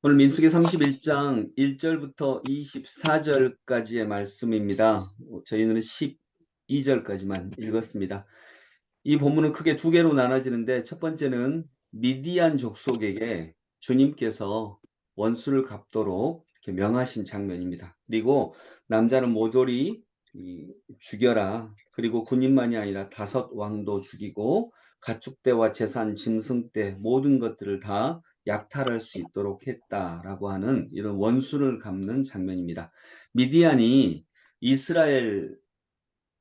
오늘 민수기 31장 1절부터 24절까지의 말씀입니다. 저희는 12절까지만 읽었습니다. 이 본문은 크게 두 개로 나눠지는데 첫 번째는 미디안 족속에게 주님께서 원수를 갚도록 이렇게 명하신 장면입니다. 그리고 남자는 모조리 죽여라. 그리고 군인만이 아니라 5왕도 죽이고 가축대와 재산, 짐승대 모든 것들을 다 약탈할 수 있도록 했다라고 하는 이런 원수를 갚는 장면입니다. 미디안이 이스라엘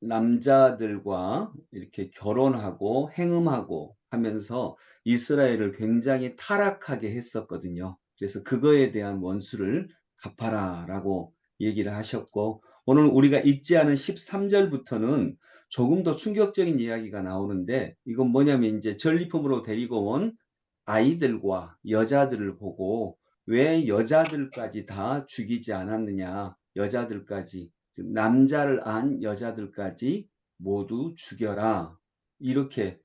남자들과 이렇게 결혼하고 행음하고 하면서 이스라엘을 굉장히 타락하게 했었거든요. 그래서 그거에 대한 원수를 갚아라라고 얘기를 하셨고, 오늘 우리가 읽지 않은 13절부터는 조금 더 충격적인 이야기가 나오는데, 이건 뭐냐면 이제 전리품으로 데리고 온 아이들과 여자들을 보고 왜 여자들까지 다 죽이지 않았느냐, 여자들까지, 즉 남자를 안 여자들까지 모두 죽여라, 이렇게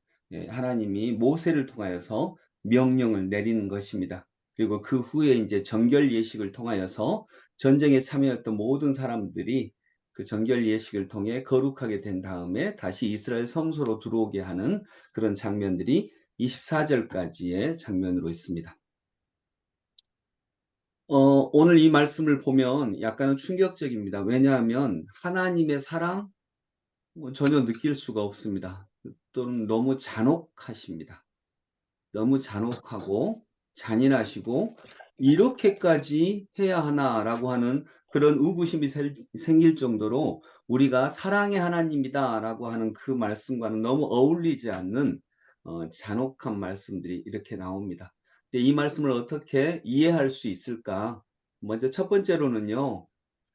하나님이 모세를 통하여서 명령을 내리는 것입니다. 그리고 그 후에 이제 정결 예식을 통하여서 전쟁에 참여했던 모든 사람들이 그 정결 예식을 통해 거룩하게 된 다음에 다시 이스라엘 성소로 들어오게 하는 그런 장면들이 24절까지의 장면으로 있습니다. 오늘 이 말씀을 보면 약간은 충격적입니다. 왜냐하면 하나님의 사랑 전혀 느낄 수가 없습니다. 또는 너무 잔혹하십니다. 너무 잔혹하고 잔인하시고 이렇게까지 해야 하나라고 하는 그런 의구심이 생길 정도로 우리가 사랑의 하나님이다라고 하는 그 말씀과는 너무 어울리지 않는 잔혹한 말씀들이 이렇게 나옵니다. 근데 이 말씀을 어떻게 이해할 수 있을까? 먼저 첫 번째로는요,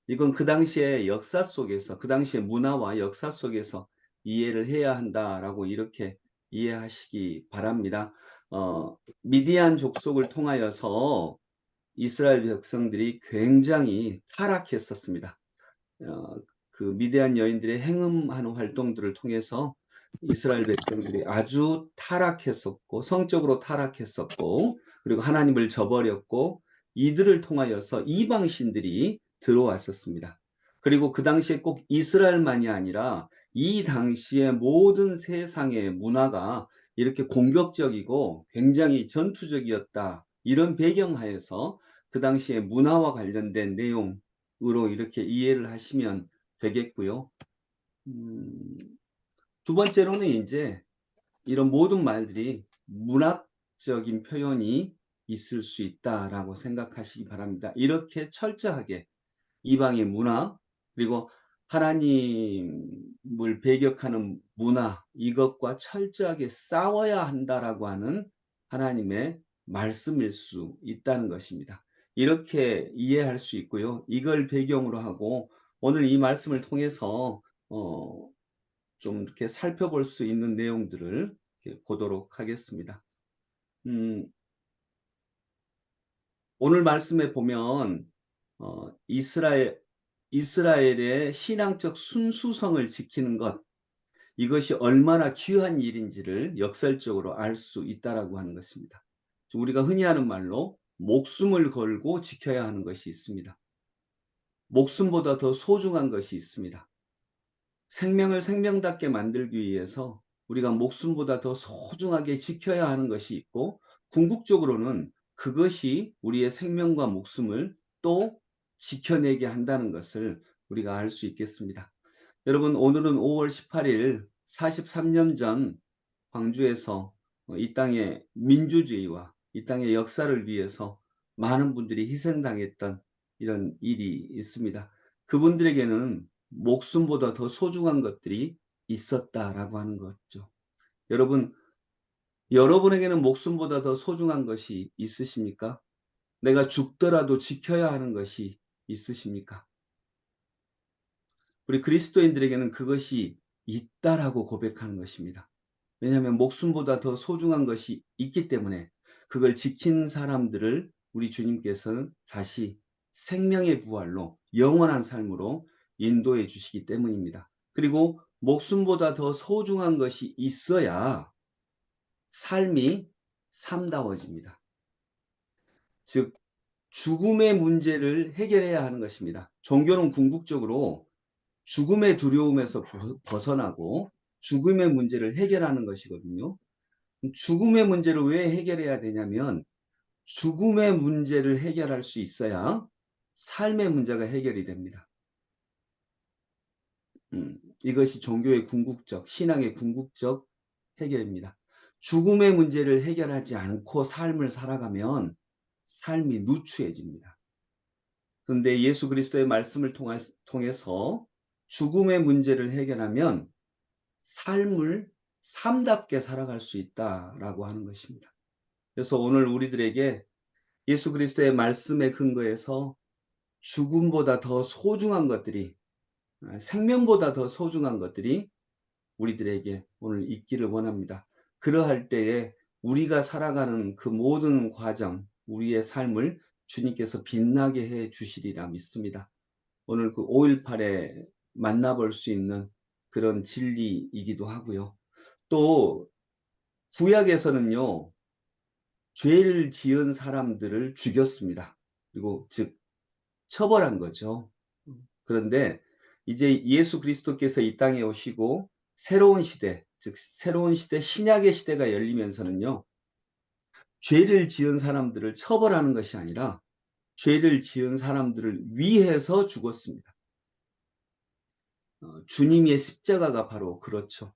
이건 그 당시의 역사 속에서, 그 당시의 문화와 역사 속에서 이해를 해야 한다라고 이렇게 이해하시기 바랍니다. 미디안 족속을 통하여서 이스라엘 백성들이 굉장히 타락했었습니다. 어, 그 미디안 여인들의 행음하는 활동들을 통해서 이스라엘 백성들이 아주 타락했었고, 성적으로 타락했었고, 그리고 하나님을 저버렸고, 이들을 통하여서 이방신들이 들어왔었습니다. 그리고 그 당시에 꼭 이스라엘만이 아니라 이 당시에 모든 세상의 문화가 이렇게 공격적이고 굉장히 전투적이었다, 이런 배경하에서 그 당시에 문화와 관련된 내용으로 이렇게 이해를 하시면 되겠고요. 두 번째로는 이제 이런 모든 말들이 문학적인 표현이 있을 수 있다라고 생각하시기 바랍니다. 이렇게 철저하게 이방의 문화, 그리고 하나님을 배격하는 문화, 이것과 철저하게 싸워야 한다라고 하는 하나님의 말씀일 수 있다는 것입니다. 이렇게 이해할 수 있고요. 이걸 배경으로 하고 오늘 이 말씀을 통해서 좀 이렇게 살펴볼 수 있는 내용들을 이렇게 보도록 하겠습니다. 음, 오늘 말씀에 보면 이스라엘의 신앙적 순수성을 지키는 것, 이것이 얼마나 귀한 일인지를 역설적으로 알 수 있다라고 하는 것입니다. 우리가 흔히 하는 말로 목숨을 걸고 지켜야 하는 것이 있습니다. 목숨보다 더 소중한 것이 있습니다. 생명을 생명답게 만들기 위해서 우리가 목숨보다 더 소중하게 지켜야 하는 것이 있고, 궁극적으로는 그것이 우리의 생명과 목숨을 또 지켜내게 한다는 것을 우리가 알 수 있겠습니다. 여러분, 오늘은 5월 18일 43년 전 광주에서 이 땅의 민주주의와 이 땅의 역사를 위해서 많은 분들이 희생당했던 이런 일이 있습니다. 그분들에게는 목숨보다 더 소중한 것들이 있었다라고 하는 거죠. 여러분, 여러분에게는 목숨보다 더 소중한 것이 있으십니까? 내가 죽더라도 지켜야 하는 것이 있으십니까? 우리 그리스도인들에게는 그것이 있다라고 고백하는 것입니다. 왜냐하면 목숨보다 더 소중한 것이 있기 때문에 그걸 지킨 사람들을 우리 주님께서는 다시 생명의 부활로 영원한 삶으로 인도해 주시기 때문입니다. 그리고 목숨보다 더 소중한 것이 있어야 삶이 참다워집니다. 즉 죽음의 문제를 해결해야 하는 것입니다. 종교는 궁극적으로 죽음의 두려움에서 벗어나고 죽음의 문제를 해결하는 것이거든요. 죽음의 문제를 왜 해결해야 되냐면 죽음의 문제를 해결할 수 있어야 삶의 문제가 해결이 됩니다. 이것이 종교의 궁극적, 신앙의 궁극적 해결입니다. 죽음의 문제를 해결하지 않고 삶을 살아가면 삶이 누추해집니다. 그런데 예수 그리스도의 말씀을 통해서 죽음의 문제를 해결하면 삶을 삶답게 살아갈 수 있다라고 하는 것입니다. 그래서 오늘 우리들에게 예수 그리스도의 말씀에 근거해서 죽음보다 더 소중한 것들이, 생명보다 더 소중한 것들이 우리들에게 오늘 있기를 원합니다. 그러할 때에 우리가 살아가는 그 모든 과정, 우리의 삶을 주님께서 빛나게 해 주시리라 믿습니다. 오늘 그 5.18에 만나볼 수 있는 그런 진리이기도 하고요. 또 구약에서는요, 죄를 지은 사람들을 죽였습니다. 그리고 즉 처벌한 거죠. 그런데 이제 예수 그리스도께서 이 땅에 오시고 새로운 시대, 즉 새로운 시대, 신약의 시대가 열리면서는요, 죄를 지은 사람들을 처벌하는 것이 아니라 죄를 지은 사람들을 위해서 죽었습니다. 주님의 십자가가 바로 그렇죠.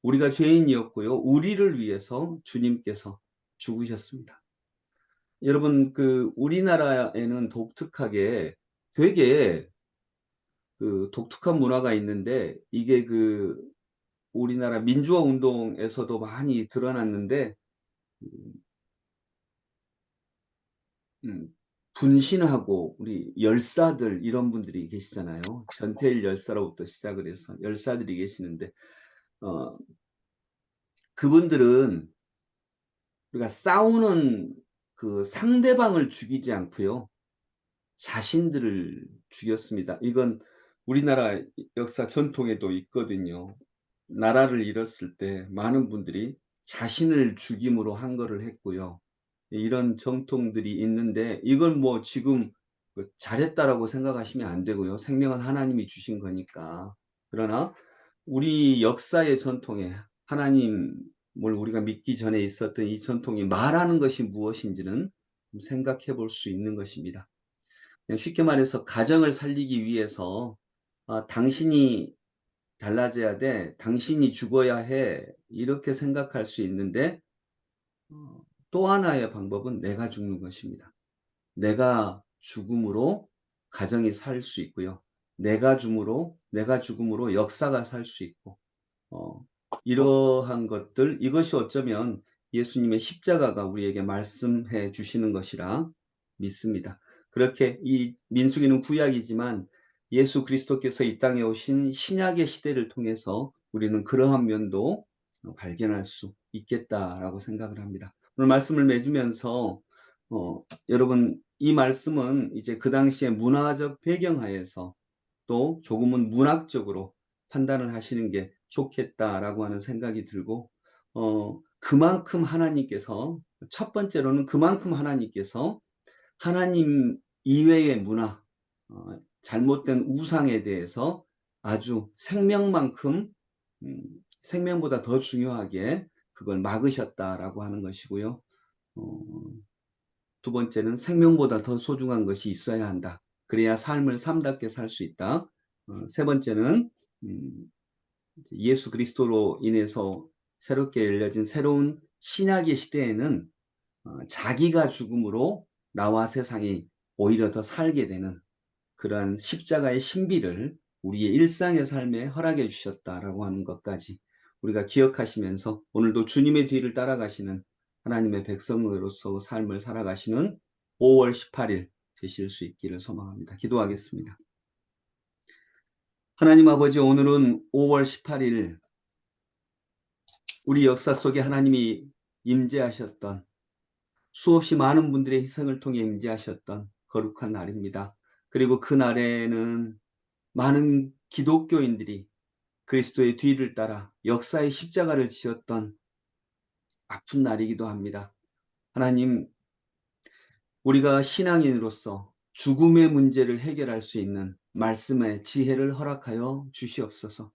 우리가 죄인이었고요, 우리를 위해서 주님께서 죽으셨습니다. 여러분, 그 우리나라에는 독특하게 되게 그 독특한 문화가 있는데, 이게 그 우리나라 민주화 운동에서도 많이 드러났는데, 음, 분신하고 우리 열사들 이런 분들이 계시잖아요. 전태일 열사로부터 시작을 해서 열사들이 계시는데, 어, 그분들은 우리가 싸우는 그 상대방을 죽이지 않고요, 자신들을 죽였습니다. 이건 우리나라 역사 전통에도 있거든요. 나라를 잃었을 때 많은 분들이 자신을 죽임으로 한 거를 했고요. 이런 정통들이 있는데 이걸 뭐 지금 그 잘했다라고 생각하시면 안 되고요. 생명은 하나님이 주신 거니까. 그러나 우리 역사의 전통에 하나님을 우리가 믿기 전에 있었던 이 전통이 말하는 것이 무엇인지는 좀 생각해 볼 수 있는 것입니다. 그냥 쉽게 말해서 가정을 살리기 위해서 당신이 달라져야 돼, 당신이 죽어야 해, 이렇게 생각할 수 있는데, 또 하나의 방법은 내가 죽는 것입니다. 내가 죽음으로 가정이 살 수 있고요. 내가 죽음으로 역사가 살 수 있고, 어, 이러한 것들, 이것이 어쩌면 예수님의 십자가가 우리에게 말씀해 주시는 것이라 믿습니다. 그렇게 이 민수기는 구약이지만 예수 그리스도께서 이 땅에 오신 신약의 시대를 통해서 우리는 그러한 면도 발견할 수 있겠다라고 생각을 합니다. 오늘 말씀을 맺으면서 여러분, 이 말씀은 이제 그 당시의 문화적 배경하에서 또 조금은 문학적으로 판단을 하시는 게 좋겠다라고 하는 생각이 들고, 그만큼 하나님께서, 첫 번째로는 그만큼 하나님께서 하나님 이외의 문화, 잘못된 우상에 대해서 아주 생명만큼, 생명보다 더 중요하게 그걸 막으셨다라고 하는 것이고요. 어, 두 번째는 생명보다 더 소중한 것이 있어야 한다. 그래야 삶을 삶답게 살 수 있다. 세 번째는 예수 그리스도로 인해서 새롭게 열려진 새로운 신약의 시대에는 자기가 죽음으로 나와 세상이 오히려 더 살게 되는 그러한 십자가의 신비를 우리의 일상의 삶에 허락해 주셨다라고 하는 것까지 우리가 기억하시면서 오늘도 주님의 뒤를 따라가시는 하나님의 백성으로서 삶을 살아가시는 5월 18일 되실 수 있기를 소망합니다. 기도하겠습니다. 하나님 아버지, 오늘은 5월 18일 우리 역사 속에 하나님이 임재하셨던, 수없이 많은 분들의 희생을 통해 임재하셨던 거룩한 날입니다. 그리고 그 날에는 많은 기독교인들이 그리스도의 뒤를 따라 역사의 십자가를 지었던 아픈 날이기도 합니다. 하나님, 우리가 신앙인으로서 죽음의 문제를 해결할 수 있는 말씀의 지혜를 허락하여 주시옵소서.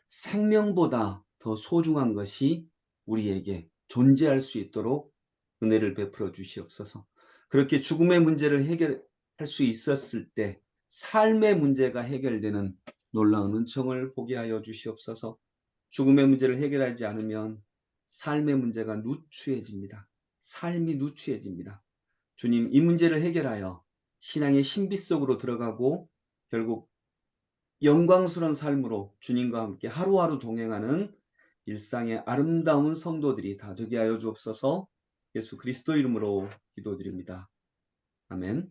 생명보다 더 소중한 것이 우리에게 존재할 수 있도록 은혜를 베풀어 주시옵소서. 그렇게 죽음의 문제를 해결할 수 있었을 때 삶의 문제가 해결되는 놀라운 은총을 보게 하여 주시옵소서. 죽음의 문제를 해결하지 않으면 삶의 문제가 누추해집니다. 삶이 누추해집니다. 주님, 이 문제를 해결하여 신앙의 신비 속으로 들어가고 결국 영광스러운 삶으로 주님과 함께 하루하루 동행하는 일상의 아름다운 성도들이 다 되게 하여 주옵소서. 예수 그리스도 이름으로 기도드립니다. 아멘.